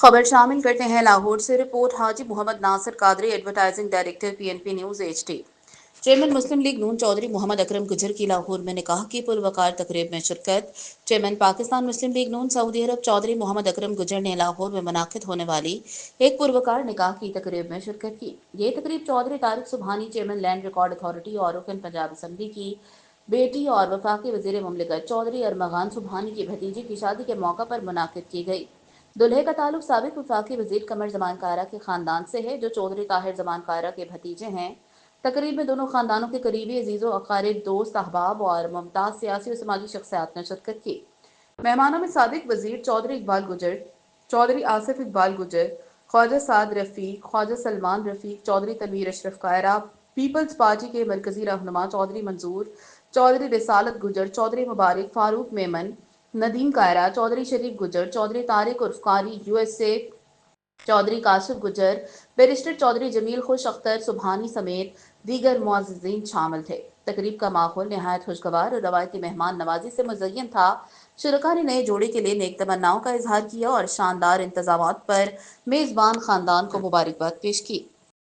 खबर शामिल करते हैं लाहौर से report. Haji Mohammad Nasir Qadri, advertising director PNP news HD। Chairman Muslim League Noon Chaudhry Mohammad Akram Gujjar की लाहौर में निकाह की पुरवकार तकरीब में शिरकत। चेयरमैन पाकिस्तान मुस्लिम लीग नून सऊदी अरब चौधरी मोहम्मद अकरम गुजर ने लाहौर में मुनाकिद होने वाली एक पुरवकार निकाह की तकरीब में शिरकत की। ये तकरीब Chaudhry Tariq Subhani, chairman land record authority और रुकन पंजाब असम्बली की बेटी और वफाकी वजीर मुमलिकत चौधरी अरमगान सुबहानी की भतीजी की शादी के मौका पर मुनाकिद की गई। दुल्हे का ताल्लुक साबिक वफाकी वजीर कमर जमान कायरा के खानदान से है, जो चौधरी ताहिर जमान कायरा के भतीजे हैं। तकरीब में दोनों खानदानों के करीबी अजीज़ो अकारिब, दोस्त, अहबाब और मुमताज़ सियासी और समाजी शख्सियात ने शिरकत की। मेहमानों में साबिक वजीर चौधरी इकबाल गुजर, चौधरी आसिफ इकबाल गुजर, ख्वाजा साद रफ़ीक, ख्वाजा सलमान रफ़ीक, चौधरी तनवीर अशरफ कायरा, पीपल्स पार्टी के मरकजी रहनुमा चौधरी मंजूर, चौधरी रिसालत गुजर, चौधरी मुबारक, फारूक मेमन, नदीम कायरा, चौधरी शरीफ गुजर, चौधरी तारिक उर्फ कारी USA, चौधरी कासिफ गुजर, बैरिस्टर चौधरी जमील खुश अख्तर सुबहानी समेत दीगर मुअज़्ज़िज़ीन शामिल थे। तकरीब का माहौल नहायत खुशगवार और रवायती मेहमान नवाजी से मुज़य्यन था। शुरका ने नए जोड़े के लिए नेक तमन्नाओं का इजहार किया और शानदार इंतज़ामात पर मेज़बान खानदान को मुबारकबाद पेश की।